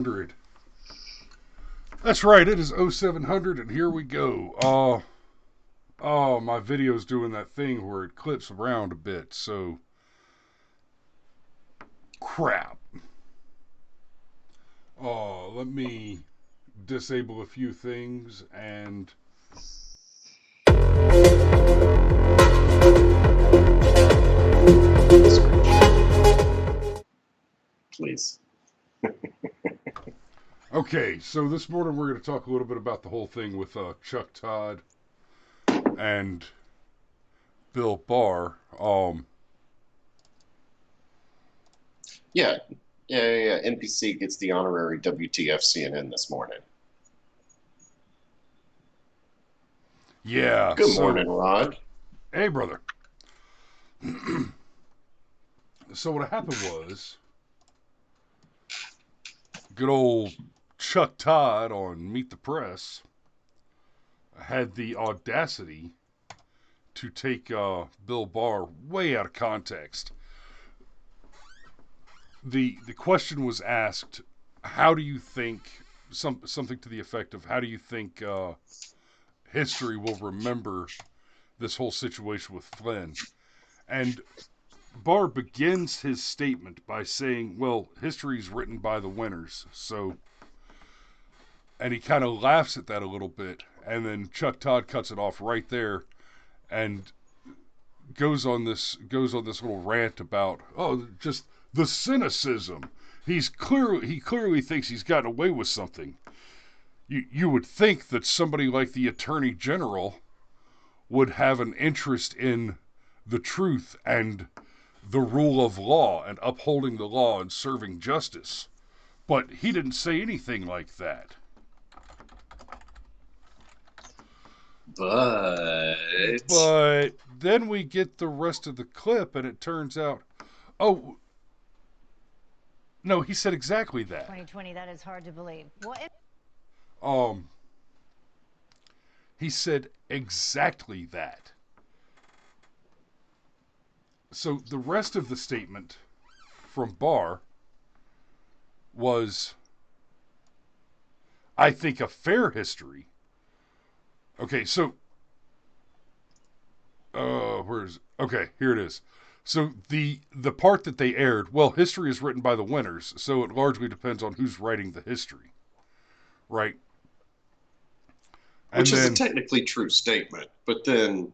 100. That's right, it is 0700 and here we go. My video's doing that thing where it clips around a bit, so crap. Let me disable a few things and Please. okay, so this morning we're going to talk a little bit about the whole thing with Chuck Todd and Bill Barr. Yeah. Yeah. NPC gets the honorary WTF CNN this morning. Yeah, Good so morning, Rod. hey brother. So what happened was good old Chuck Todd on Meet the Press had the audacity to take Bill Barr way out of context. The question was asked, how do you think something to the effect of how do you think history will remember this whole situation with Flynn? And Barr begins his statement by saying, well, history's written by the winners. So, and he kind of laughs at that a little bit. And then Chuck Todd cuts it off right there and goes on this little rant about, oh, just the cynicism. He clearly thinks he's gotten away with something. You would think that somebody like the Attorney General would have an interest in the truth and the rule of law and upholding the law and serving justice. But he didn't say anything like that. But But then we get the rest of the clip and it turns out, oh, no, he said exactly that. 2020, that is hard to believe. Um, he said exactly that. So the rest of the statement from Barr was, I think, a fair history. Okay, so here it is. So the part that they aired, well, history is written by the winners, so it largely depends on who's writing the history, right? And which is a then technically true statement. But then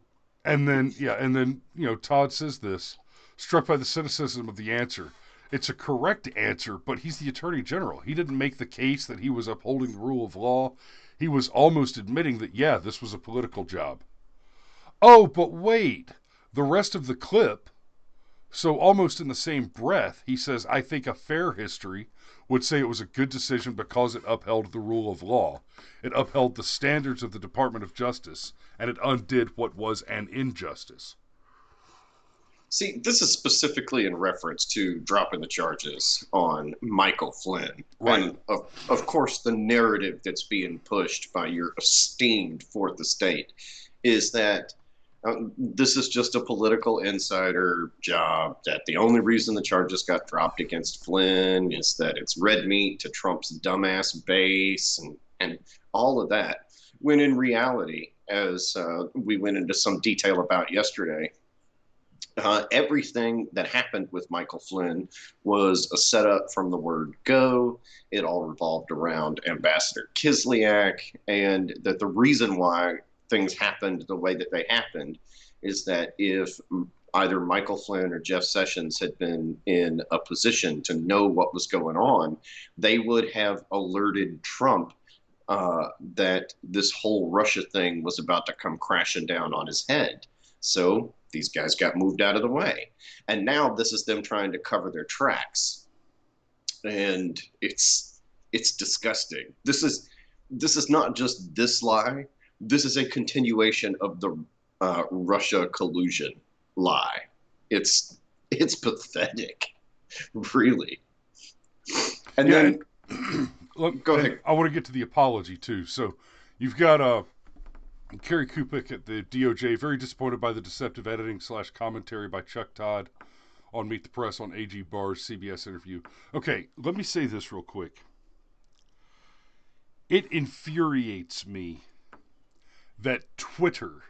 Todd says this, struck by the cynicism of the answer. It's a correct answer, but he's the Attorney General. He didn't make the case that he was upholding the rule of law. He was almost admitting that, yeah, this was a political job. Oh, but wait. The rest of the clip, so almost in the same breath, he says, I think a fair history would say it was a good decision because it upheld the rule of law. It upheld the standards of the Department of Justice, and it undid what was an injustice. see, this is specifically in reference to dropping the charges on Michael Flynn. Right. And of course, the narrative that's being pushed by your esteemed fourth estate is that this is just a political insider job, that the only reason the charges got dropped against Flynn is that it's red meat to Trump's dumbass base and all of that. When in reality, as we went into some detail about yesterday, everything that happened with Michael Flynn was a setup from the word go. It all revolved around Ambassador Kislyak, and that the reason why things happened the way that they happened is that if either Michael Flynn or Jeff Sessions had been in a position to know what was going on, they would have alerted Trump that this whole Russia thing was about to come crashing down on his head. So these guys got moved out of the way. And now this is them trying to cover their tracks. And it's disgusting. This is not just this lie. This is a continuation of the Russia collusion lie. It's pathetic, really. And Yeah, then look, go ahead. I want to get to the apology too. So you've got Kerry Kupik at the DOJ, very disappointed by the deceptive editing / commentary by Chuck Todd on Meet the Press on AG Barr's CBS interview. Okay, let me say this real quick. It infuriates me that Twitter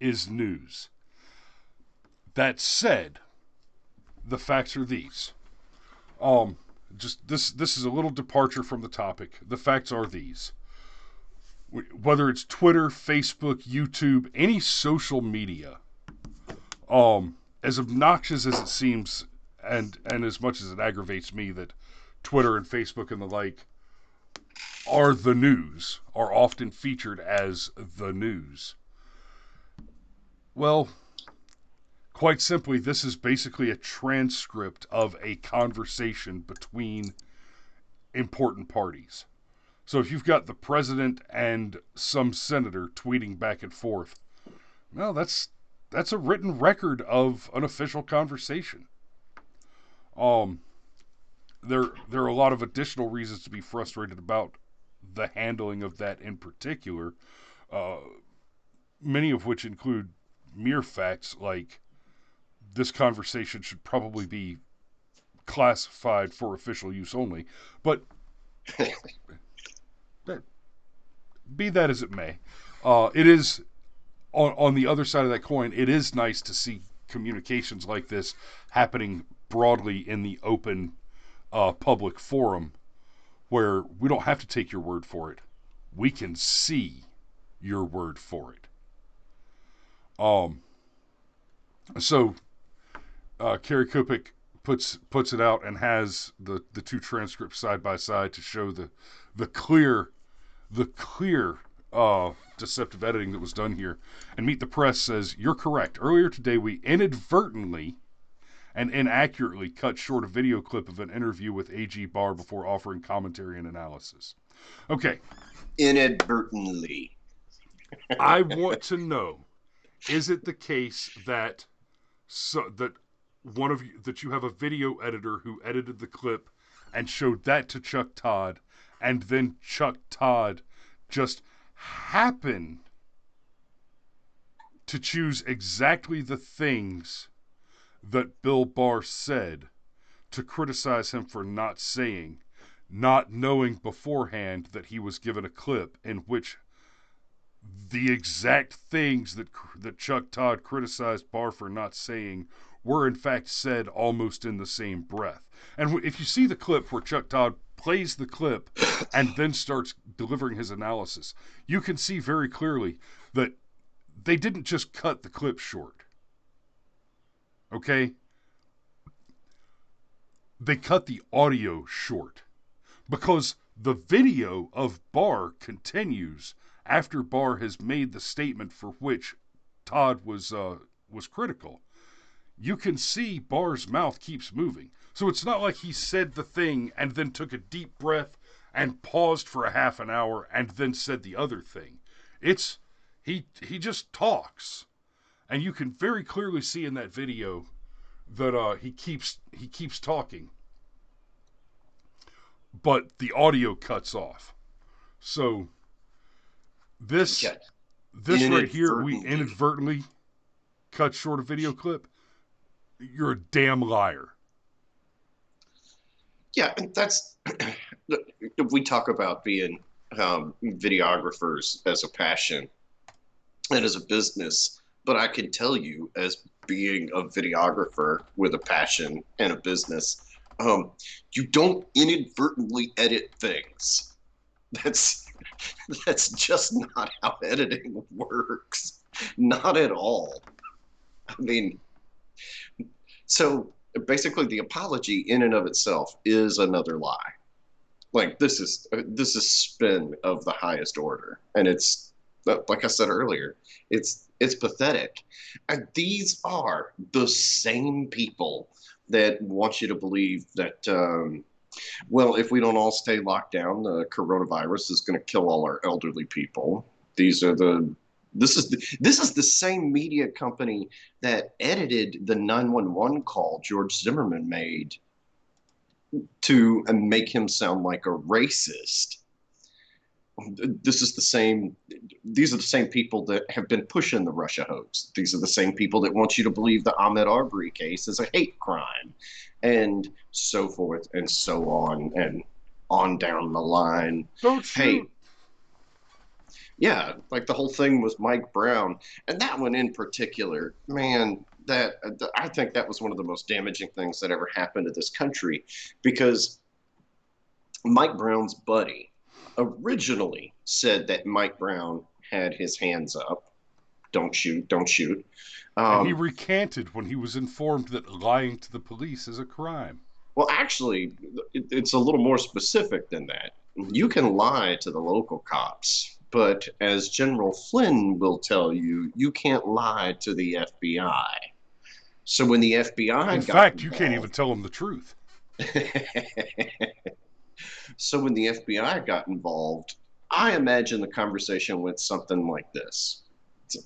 is news. That said, the facts are these. Um, just this is a little departure from the topic. The facts are these. Whether it's Twitter, Facebook, YouTube, any social media, as obnoxious as it seems, and as much as it aggravates me that Twitter and Facebook and the like are the news, are often featured as the news. Well, quite simply, this is basically a transcript of a conversation between important parties. So if you've got the president and some senator tweeting back and forth, well, that's a written record of an official conversation. Um, there are a lot of additional reasons to be frustrated about the handling of that in particular. Uh, Many of which include mere facts like this conversation should probably be classified for official use only. But be that as it may, it is on the other side of that coin. It is nice to see communications like this happening broadly in the open public forum, where we don't have to take your word for it. We can see your word for it. Um, so Kerry Kupik puts it out and has the two transcripts side by side to show the clear the clear deceptive editing that was done here. And Meet the Press says, "You're correct. Earlier today, we inadvertently and inaccurately cut short a video clip of an interview with AG Barr before offering commentary and analysis." Okay. Inadvertently. I want to know, is it the case that one of you that you have a video editor who edited the clip and showed that to Chuck Todd, and then Chuck Todd just happened to choose exactly the things that Bill Barr said to criticize him for not saying, not knowing beforehand that he was given a clip in which the exact things that Chuck Todd criticized Barr for not saying were in fact said almost in the same breath. And if you see the clip where Chuck Todd plays the clip and then starts delivering his analysis, you can see very clearly that they didn't just cut the clip short. Okay? They cut the audio short because the video of Barr continues after Barr has made the statement for which Todd was critical. You can see Barr's mouth keeps moving. So it's not like he said the thing and then took a deep breath and paused for a half an hour and then said the other thing. It's he just talks. And you can very clearly see in that video that he keeps talking. But the audio cuts off. So this right here, we inadvertently cut short a video clip. You're a damn liar. Yeah, that's if we talk about being videographers as a passion and as a business, but I can tell you, as being a videographer with a passion and a business, you don't inadvertently edit things. That's just not how editing works. Not at all. I mean, so basically the apology in and of itself is another lie. Like this is spin of the highest order, and it's like I said earlier, it's pathetic. And these are the same people that want you to believe that well, if we don't all stay locked down, the coronavirus is going to kill all our elderly people. This is the same media company that edited the 911 call George Zimmerman made to make him sound like a racist. These are the same people that have been pushing the Russia hoax. These are the same people that want you to believe the Ahmaud Arbery case is a hate crime. and so forth and so on down the line. Don't Hey, shoot. yeah, like the whole thing with Mike Brown, and that one in particular, man, that I think that was one of the most damaging things that ever happened to this country, because Mike Brown's buddy originally said that Mike Brown had his hands up. Don't shoot, don't shoot. And he Um, recanted when he was informed that lying to the police is a crime. well, actually, it's a little more specific than that. You can lie to the local cops, but as General Flynn will tell you, you can't lie to the FBI. So when the FBI In got fact, you can't even involved, tell him the truth. so when the FBI got involved, I imagine the conversation went something like this.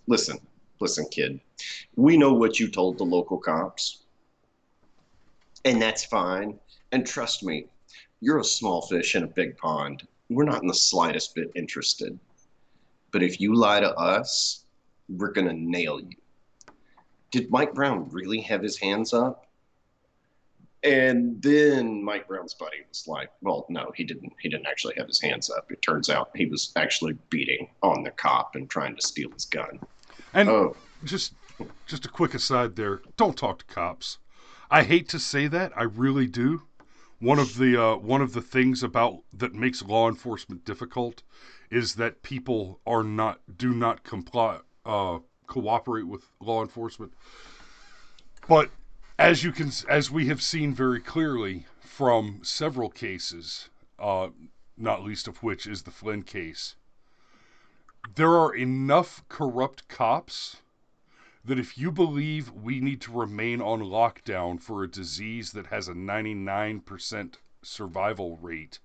Listen, listen, kid. We know what you told the local cops, and that's fine. And trust me, you're a small fish in a big pond. We're not in the slightest bit interested. But if you lie to us, we're going to nail you. Did Mike Brown really have his hands up? And then Mike Brown's buddy was like, well, no, he didn't. He didn't actually have his hands up. It turns out he was actually beating on the cop and trying to steal his gun. And Oh, just just a quick aside there, don't talk to cops. I hate to say that, I really do. One of the things about that makes law enforcement difficult is that people are not do not comply cooperate with law enforcement. But as we have seen very clearly from several cases, not least of which is the Flynn case, there are enough corrupt cops that if you believe we need to remain on lockdown for a disease that has a 99% survival rate,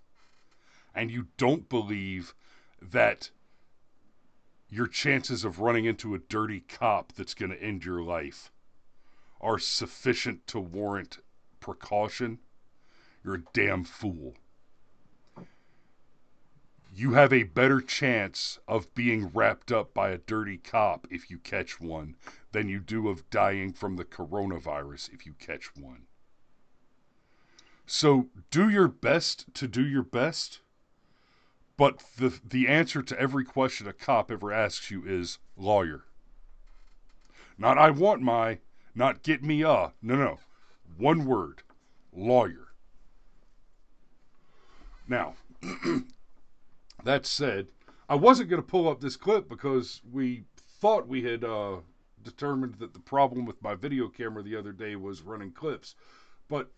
and you don't believe that your chances of running into a dirty cop that's going to end your life are sufficient to warrant precaution, you're a damn fool. You have a better chance of being wrapped up by a dirty cop if you catch one than you do of dying from the coronavirus if you catch one. So do your best to do your best, but the answer to every question a cop ever asks you is lawyer. Not I want my, not get me a. No, no. One word, lawyer. Now, that said, I wasn't going to pull up this clip because we thought we had determined that the problem with my video camera the other day was running clips. But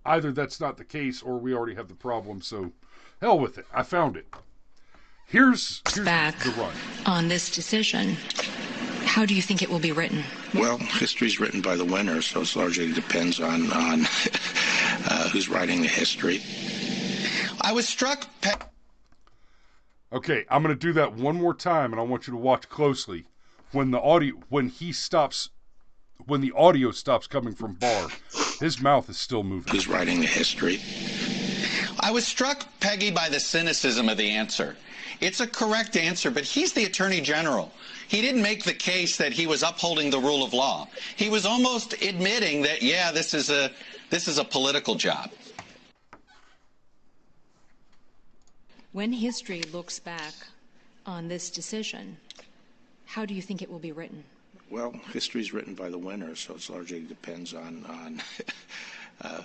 either that's not the case or we already have the problem, so hell with it. I found it. Here's back the run. on this decision. How do you think it will be written? Well, history's written by the winner, so it largely depends on who's writing the history. I was struck. Okay, I'm going to do that one more time, and I want you to watch closely. When the audio stops coming from Barr, his mouth is still moving. Who's writing the history? I was struck, Peggy, by the cynicism of the answer. It's a correct answer, but he's the Attorney General. He didn't make the case that he was upholding the rule of law. He was almost admitting that, yeah, this is a political job. When history looks back on this decision, how do you think it will be written? Well, history's written by the winner, so it largely depends on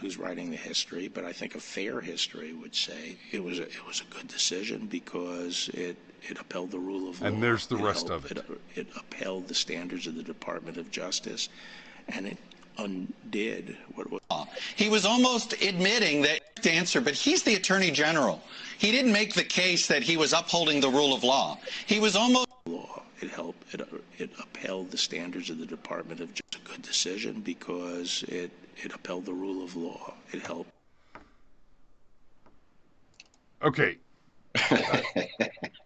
who's writing the history. But I think a fair history would say it was a good decision because it upheld the rule of law. And there's the rest of it. It upheld the standards of the Department of Justice, and it undid what was. He was almost admitting that answer, but he's the Attorney General. He didn't make the case that he was upholding the rule of law. He was almost law. It upheld the standards of the Department of Justice. A good decision because it upheld the rule of law. It helped. Okay.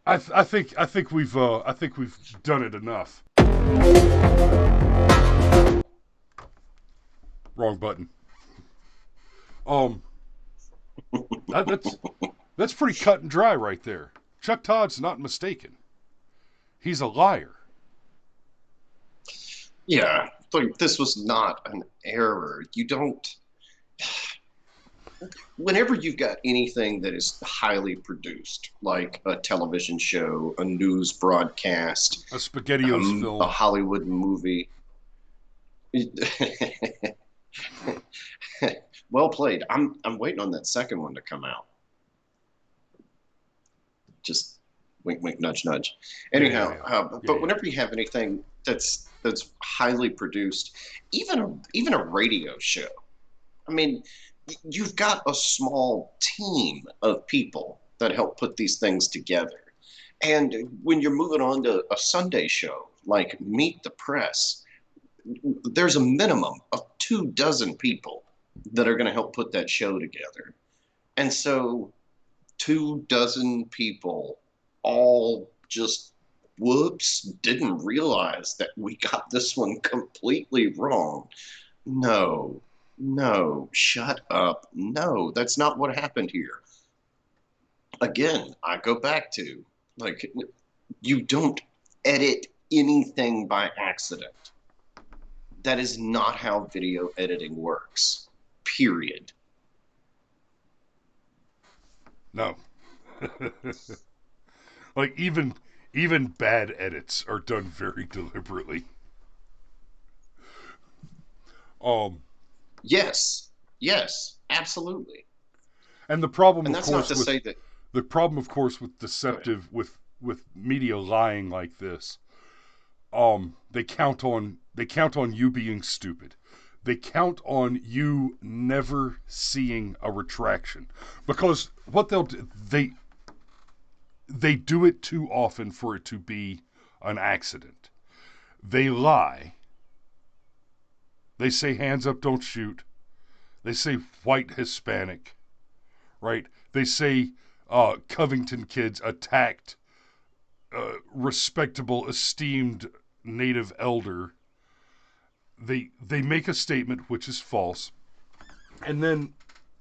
I think we've done it enough. Wrong button. That's pretty cut and dry right there. Chuck Todd's not mistaken. He's a liar. yeah, like this was not an error. You don't whenever you've got anything that is highly produced, like a television show, a news broadcast, A SpaghettiOs a film. Hollywood movie. Well played. I'm waiting on that second one to come out. Just wink, wink, nudge, nudge. Anyhow, but Yeah. whenever you have anything that's highly produced, even a radio show. I mean, you've got a small team of people that help put these things together. And when you're moving on to a Sunday show like Meet the Press, there's a minimum of 24 people that are going to help put that show together. And so 24 people all just whoops, didn't realize that we got this one completely wrong. No, no, shut up. No, that's not what happened here. Again, I go back to like, you don't edit anything by accident. That is not how video editing works, period. No. Like even bad edits are done very deliberately. Um Yes, yes, absolutely. and the problem And of that's not course to with say that, go ahead. deceptive with media lying like this, they count on you being stupid. They count on you never seeing a retraction, because what they'll do, they do it too often for it to be an accident. They lie. They say hands up, don't shoot. They say white Hispanic, right? They say Covington kids attacked respectable, esteemed native elder. They make a statement which is false, and then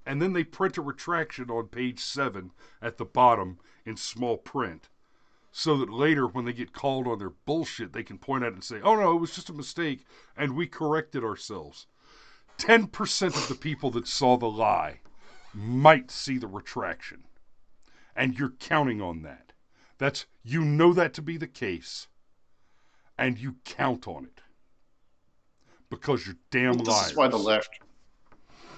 they print a retraction on page 7 at the bottom in small print, so that later when they get called on their bullshit, they can point at it and say, "Oh no, it was just a mistake, and we corrected ourselves." 10% of the people that saw the lie might see the retraction, and you're counting on that. That's, you know that to be the case, and you count on it because you're damn Well, this is why the liars. left,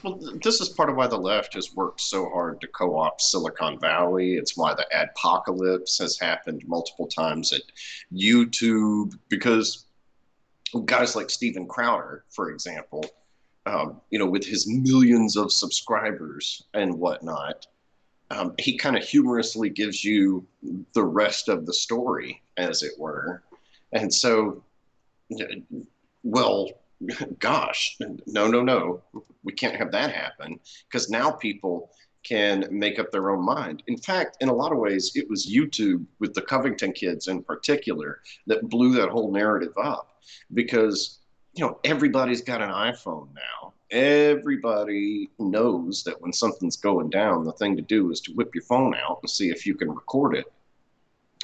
well, this is part of why the left has worked so hard to co opt Silicon Valley. It's why the adpocalypse has happened multiple times at YouTube, because guys like Steven Crowder, for example, with his millions of subscribers and whatnot, he kind of humorously gives you the rest of the story, as it were. And so, well, gosh, no, no, no, we can't have that happen, because now people can make up their own mind. In fact, in a lot of ways, it was YouTube with the Covington kids in particular that blew that whole narrative up, because everybody's got an iPhone now. Everybody knows that when something's going down, the thing to do is to whip your phone out and see if you can record it.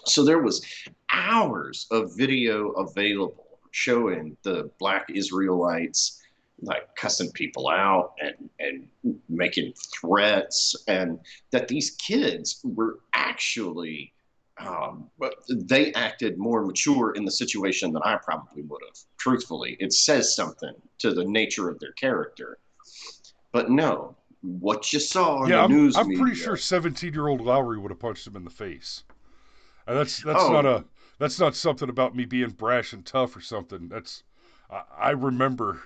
So there was hours of video available showing the black Israelites like cussing people out and making threats, and that these kids were actually they acted more mature in the situation than I probably would have. Truthfully, it says something to the nature of their character. But no, what you saw in Yeah, the news I'm pretty sure media. 17-year-old Lowry would have punched him in the face. And Oh, that's not something about me being brash and tough or something. I remember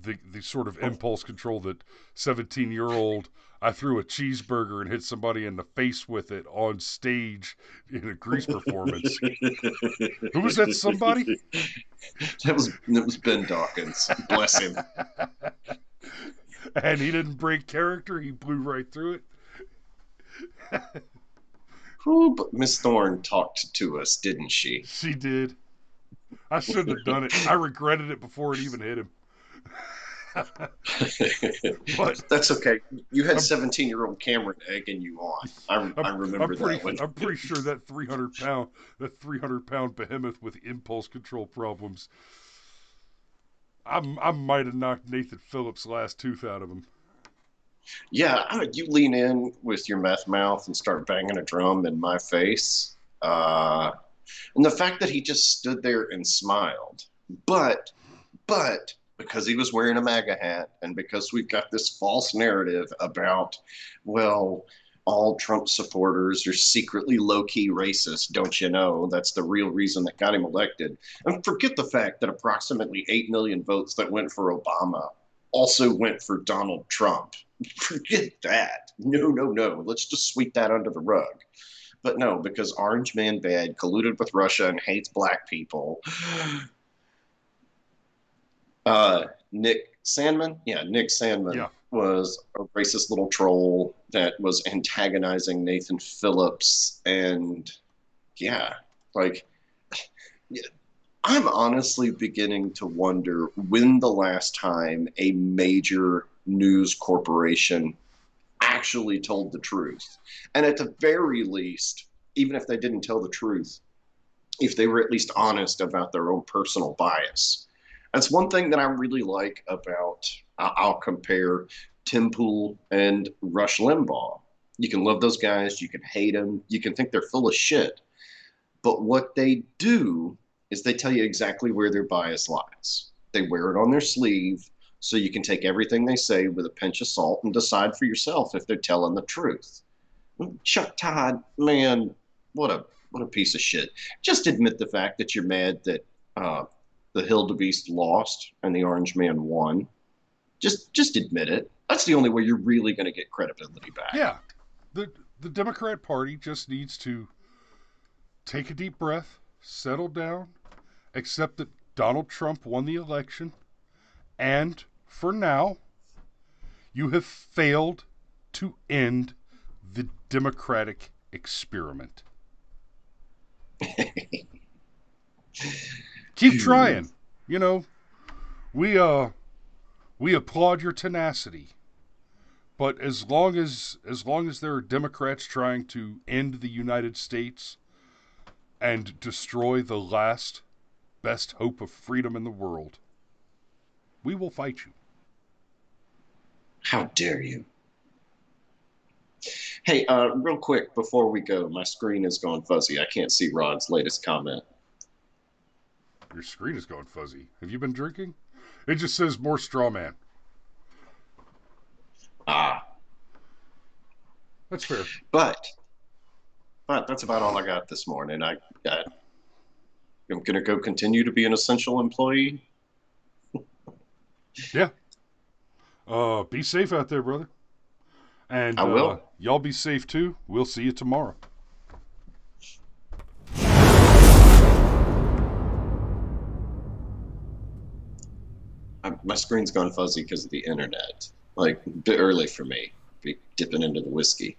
the sort of impulse control that 17-year-old. I threw a cheeseburger and hit somebody in the face with it on stage in a Grease performance. Who was that somebody? that was Ben Dawkins. Bless him. And he didn't break character. He blew right through it. Ooh, but Miss Thorne talked to us, didn't she? She did. I shouldn't have done it. I regretted it before it even hit him. But That's okay. You had I'm 17-year-old Cameron egging you on. I remember that one. I'm pretty sure that 300 pound behemoth with impulse control problems. I might have knocked Nathan Phillips' last tooth out of him. Yeah, you lean in with your meth mouth and start banging a drum in my face. And the fact that he just stood there and smiled. But because he was wearing a MAGA hat and because we've got this false narrative about, well, all Trump supporters are secretly low-key racist, don't you know? That's the real reason that got him elected. And forget the fact that approximately 8 million votes that went for Obama also went for Donald Trump. Forget that. No, no, no. Let's just sweep that under the rug. But no, because Orange Man Bad colluded with Russia and hates black people. Nick Sandman? Yeah, Nick Sandman Yeah. was a racist little troll that was antagonizing Nathan Phillips. And yeah, like, yeah, I'm honestly beginning to wonder when the last time a major news corporation actually told the truth. And at the very least, even if they didn't tell the truth, if they were at least honest about their own personal bias. That's one thing that I really like about, I'll compare Tim Pool and Rush Limbaugh. You can love those guys, you can hate them, you can think they're full of shit. But what they do is they tell you exactly where their bias lies. They wear it on their sleeve so you can take everything they say with a pinch of salt and decide for yourself if they're telling the truth. Chuck Todd, man, what a piece of shit. Just admit the fact that you're mad that the Hildebeest lost and the Orange Man won. Just admit it. That's the only way you're really going to get credibility back. Yeah. The Democrat Party just needs to take a deep breath, settle down, accept that Donald Trump won the election, and for now, you have failed to end the democratic experiment. Keep trying. You know, we applaud your tenacity. But as long as there are Democrats trying to end the United States and destroy the last best hope of freedom in the world, we will fight you. How dare you? Hey, real quick before we go, my screen is going fuzzy. I can't see Rod's latest comment. Your screen is going fuzzy. Have you been drinking? It just says more straw man. Ah, That's fair. but that's about all I got this morning. I'm gonna go continue to be an essential employee. Yeah. Be safe out there, brother. And I will. y'all be safe too. We'll see you tomorrow. My screen's gone fuzzy because of the internet. Like a bit early for me. Be dipping into the whiskey.